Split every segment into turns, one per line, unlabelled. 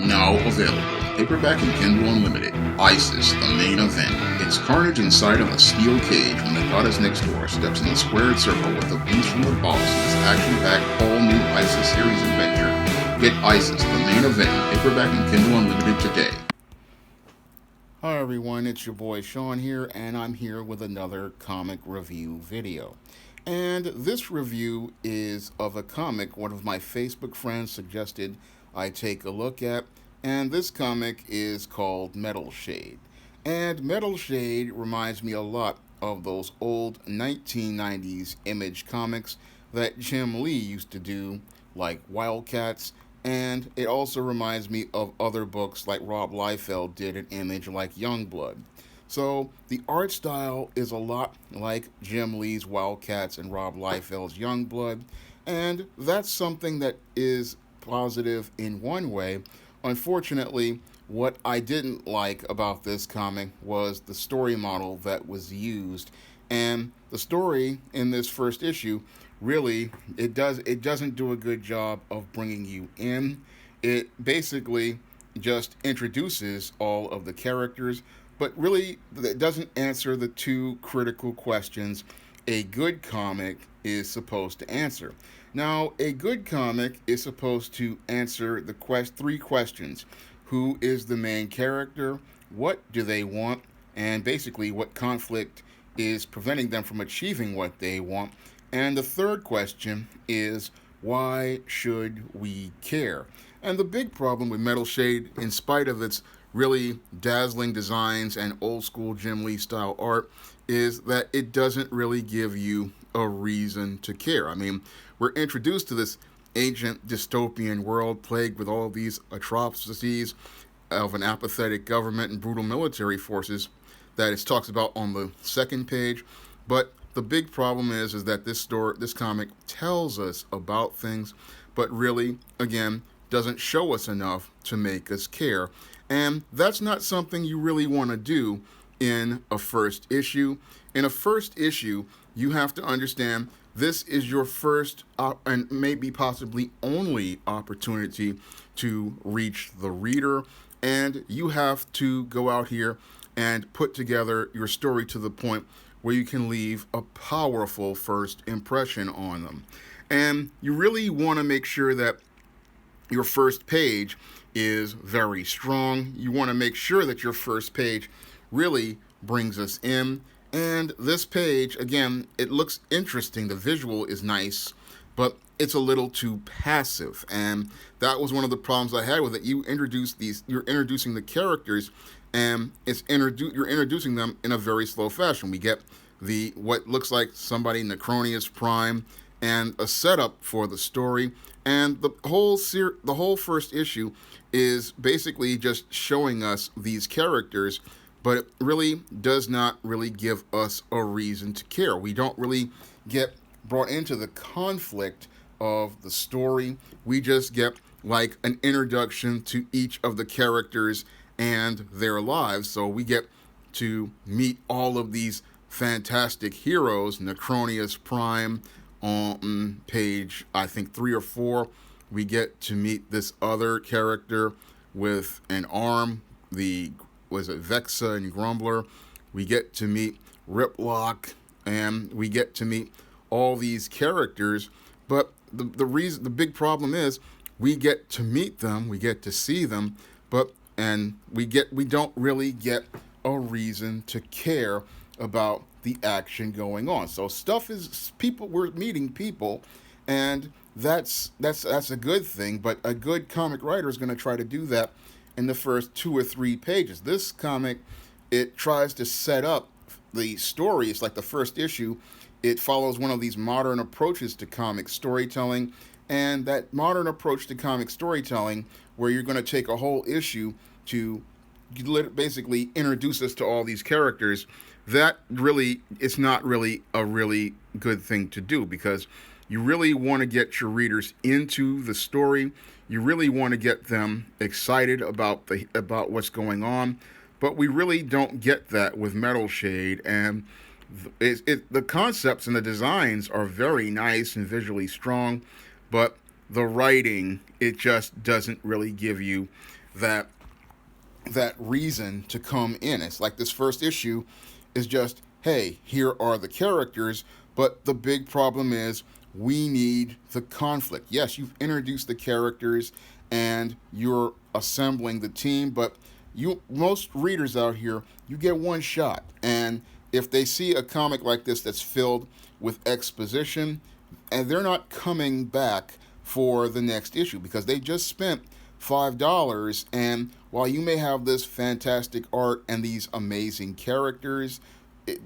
Now available, paperback and Kindle Unlimited. ISIS, the main event. It's carnage inside of a steel cage when the goddess next door steps in the squared circle with the beast from the boss in this action-packed all-new ISIS series adventure. Get ISIS, the main event, paperback and Kindle Unlimited today.
Hi everyone, it's your boy Sean here, and I'm here with another comic review video. And this review is of a comic one of my Facebook friends suggested I take a look at, and this comic is called Metalshade. And Metalshade reminds me a lot of those old 1990s Image comics that Jim Lee used to do, like Wildcats, and it also reminds me of other books like Rob Liefeld did an Image, like Youngblood. So the art style is a lot like Jim Lee's Wildcats and Rob Liefeld's Youngblood, and that's something that is positive in one way. Unfortunately, what I didn't like about this comic was the story model that was used, and the story in this first issue really it doesn't do a good job of bringing you in. It basically just introduces all of the characters, but really it doesn't answer the two critical questions a good comic is supposed to answer. Now, a good comic is supposed to answer the three questions: who is the main character, what do they want, and basically what conflict is preventing them from achieving what they want. And the third question is, why should we care? And the big problem with Metalshade, in spite of its really dazzling designs and old school Jim Lee style art, is that it doesn't really give you a reason to care. I mean, we're introduced to this ancient dystopian world plagued with all of these atrocities of an apathetic government and brutal military forces that it talks about on the second page. But the big problem is that this comic tells us about things, but really, again, doesn't show us enough to make us care. And that's not something you really want to do in a first issue. In a first issue, you have to understand this is your first and maybe possibly only opportunity to reach the reader, and you have to go out here and put together your story to the point where you can leave a powerful first impression on them. And you really want to make sure that your first page is very strong. You want to make sure that your first page really brings us in. And this page, again, it looks interesting. The visual is nice, but it's a little too passive. And that was one of the problems I had with it. You're introducing the characters, and you're introducing them in a very slow fashion. We get what looks like somebody Necronius Prime and a setup for the story, and the whole first issue is basically just showing us these characters, but it really does not really give us a reason to care. We don't really get brought into the conflict of the story. We just get like an introduction to each of the characters and their lives. So we get to meet all of these fantastic heroes. Necronius Prime on page, I think, 3 or 4. We get to meet this other character with an arm, Vexa and Grumbler. We get to meet Riplock, and we get to meet all these characters. But the big problem is we get to meet them, we get to see them, we don't really get a reason to care about the action going on. So we're meeting people, and that's a good thing, but a good comic writer is going to try to do that in the first 2 or 3 pages. This comic, it tries to set up the story. It's like the first issue. It follows one of these modern approaches to comic storytelling, and that modern approach to comic storytelling, where you're going to take a whole issue to basically introduce us to all these characters, that really is not really a really good thing to do, because you really want to get your readers into the story. You really want to get them excited about what's going on, but we really don't get that with Metalshade. And the concepts and the designs are very nice and visually strong, but the writing, it just doesn't really give you that reason to come in. It's like this first issue is just, hey, here are the characters, but the big problem is we need the conflict. Yes, you've introduced the characters and you're assembling the team, but most readers out here, you get one shot. And if they see a comic like this that's filled with exposition, and they're not coming back for the next issue because they just spent $5, and while you may have this fantastic art and these amazing characters,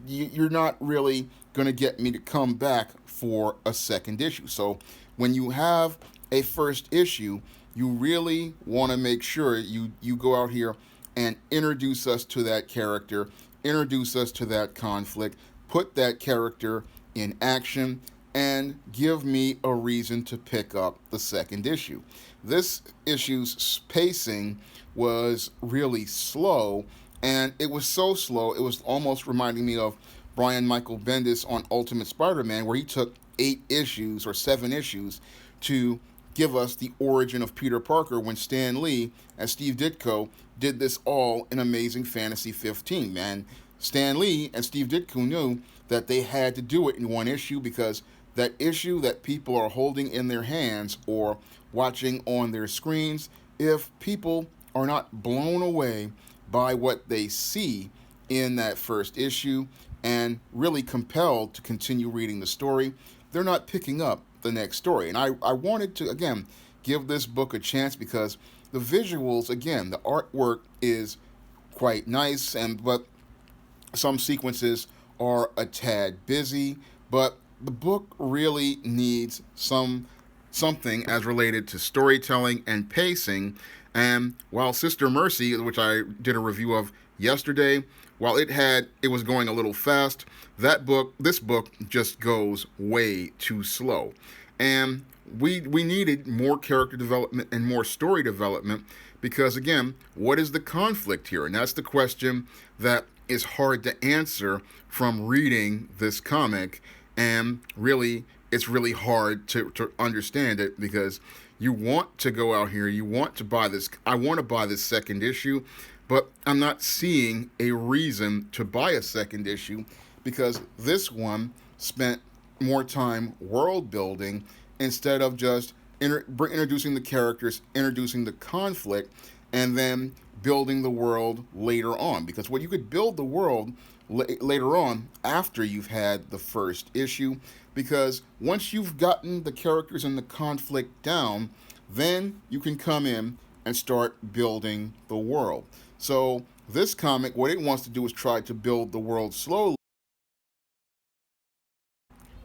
you're not really going to get me to come back for a second issue. So when you have a first issue, you really want to make sure you go out here and introduce us to that character, introduce us to that conflict, put that character in action, and give me a reason to pick up the second issue. This issue's pacing was really slow, and it was so slow, it was almost reminding me of Brian Michael Bendis on Ultimate Spider-Man, where he took 8 issues or 7 issues to give us the origin of Peter Parker, when Stan Lee and Steve Ditko did this all in Amazing Fantasy 15. Man, Stan Lee and Steve Ditko knew that they had to do it in one issue, because that issue that people are holding in their hands or watching on their screens, if people are not blown away by what they see in that first issue and really compelled to continue reading the story, they're not picking up the next story. And I wanted to, again, give this book a chance because the visuals, again, the artwork is quite nice, but some sequences are a tad busy, but the book really needs something as related to storytelling and pacing. And while Sister Mercy, which I did a review of yesterday, while it was going a little fast, this book just goes way too slow. And we needed more character development and more story development, because again, what is the conflict here? And that's the question that is hard to answer from reading this comic. And really, it's really hard to understand it, because you want to go out here, you want to buy this. I want to buy this second issue, but I'm not seeing a reason to buy a second issue, because this one spent more time world building instead of just introducing the characters, introducing the conflict, and then building the world later on. Because what you could build the world later on after you've had the first issue, because once you've gotten the characters and the conflict down, then you can come in and start building the world. So this comic, what it wants to do is try to build the world slowly.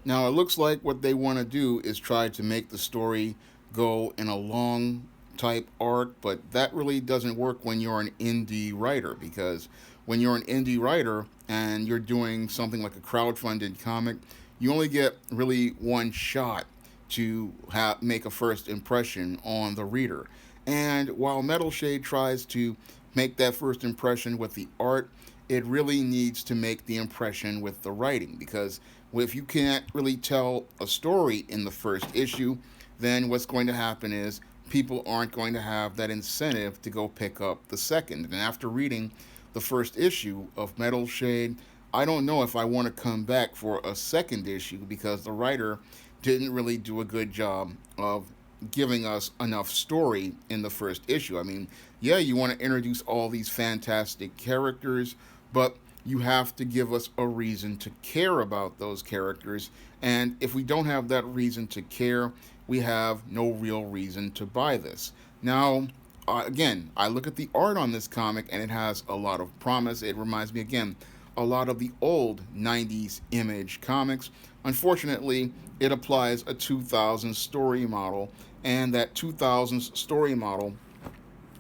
Now it looks like what they want to do is try to make the story go in a long type arc, but that really doesn't work when you're an indie writer, because when you're an indie writer and you're doing something like a crowdfunded comic, you only get really one shot to make a first impression on the reader. And while Metalshade tries to make that first impression with the art, it really needs to make the impression with the writing, because if you can't really tell a story in the first issue, then what's going to happen is people aren't going to have that incentive to go pick up the second. And after reading the first issue of Metalshade, I don't know if I want to come back for a second issue, because the writer didn't really do a good job of giving us enough story in the first issue. I mean, yeah, you want to introduce all these fantastic characters, but you have to give us a reason to care about those characters. And if we don't have that reason to care, we have no real reason to buy this. Now, again, I look at the art on this comic and it has a lot of promise. It reminds me, again, a lot of the old 90s Image comics. Unfortunately, it applies a 2000 story model, and that 2000s story model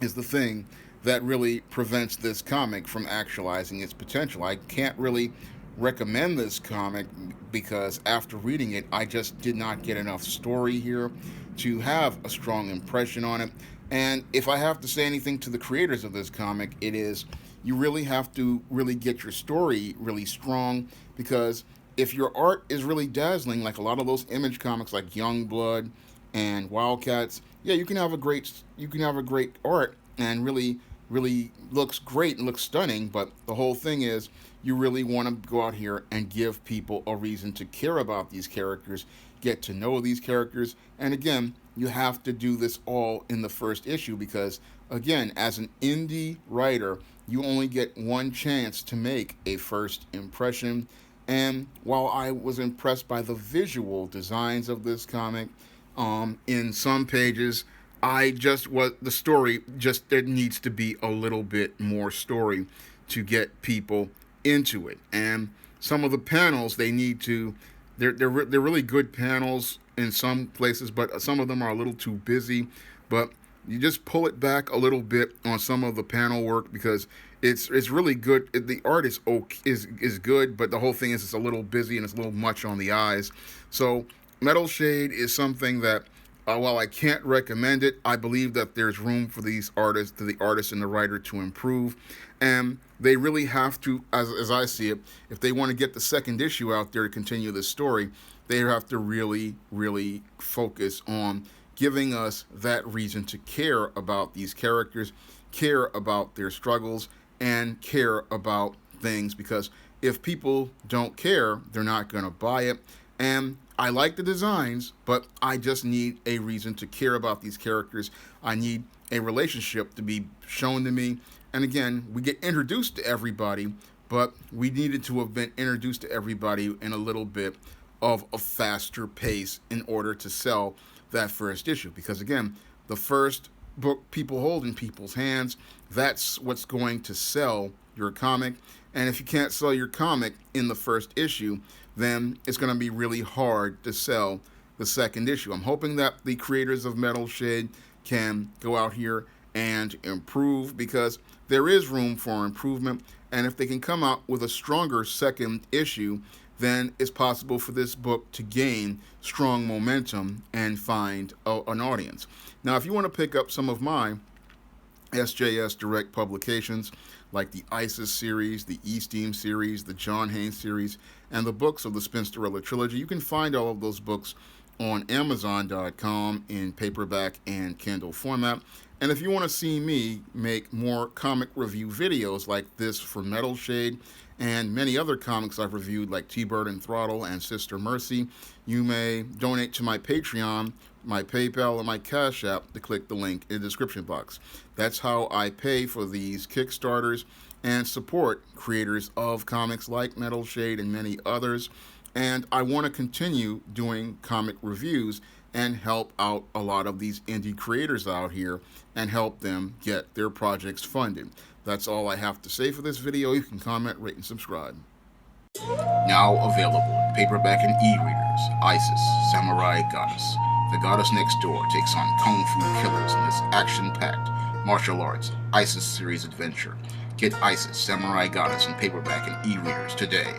is the thing that really prevents this comic from actualizing its potential. I can't really recommend this comic because after reading it, I just did not get enough story here to have a strong impression on it. And if I have to say anything to the creators of this comic, it is you really have to really get your story really strong, because if your art is really dazzling, like a lot of those Image comics like Youngblood and Wildcats, yeah, you can have a great art and really looks great and looks stunning. But the whole thing is, you really want to go out here and give people a reason to care about these characters, get to know these characters. And again, you have to do this all in the first issue because, again, as an indie writer, you only get one chance to make a first impression. And while I was impressed by the visual designs of this comic, in some pages, I just was the story. Just there needs to be a little bit more story to get people into it. And some of the panels they need to, they're really good panels in some places, but some of them are a little too busy. But you just pull it back a little bit on some of the panel work because it's really good. The art is good, but the whole thing is it's a little busy and it's a little much on the eyes. So Metalshade is something that, while I can't recommend it, I believe that there's room for the artist and the writer to improve, and they really have to, as I see it, if they want to get the second issue out there to continue this story, they have to really focus on giving us that reason to care about these characters, care about their struggles, and care about things, because if people don't care, they're not going to buy it. And I like the designs, but I just need a reason to care about these characters. I need a relationship to be shown to me. And again, we get introduced to everybody, but we needed to have been introduced to everybody in a little bit of a faster pace in order to sell that first issue. Because again, the first book people hold in people's hands, that's what's going to sell your comic. And if you can't sell your comic in the first issue, then it's going to be really hard to sell the second issue. I'm hoping that the creators of Metalshade can go out here and improve, because there is room for improvement. And if they can come out with a stronger second issue, then it's possible for this book to gain strong momentum and find an audience. Now, if you want to pick up some of my SJS Direct publications, like the ISIS series, the E-Steam series, the John Haynes series, and the books of the Spinsterella trilogy, you can find all of those books on Amazon.com in paperback and Kindle format. And if you want to see me make more comic review videos like this for Metalshade and many other comics I've reviewed like T-Bird and Throttle and Sister Mercy, you may donate to my Patreon, my PayPal, and my Cash App to click the link in the description box. That's how I pay for these Kickstarters and support creators of comics like Metalshade and many others. And I want to continue doing comic reviews and help out a lot of these indie creators out here and help them get their projects funded. That's all I have to say for this video. You can comment, rate, and subscribe.
Now available in paperback and e-readers, ISIS, Samurai Goddess. The Goddess Next Door takes on Kung Fu killers in this action-packed martial arts ISIS series adventure. Get ISIS, Samurai Goddess in paperback and e-readers today.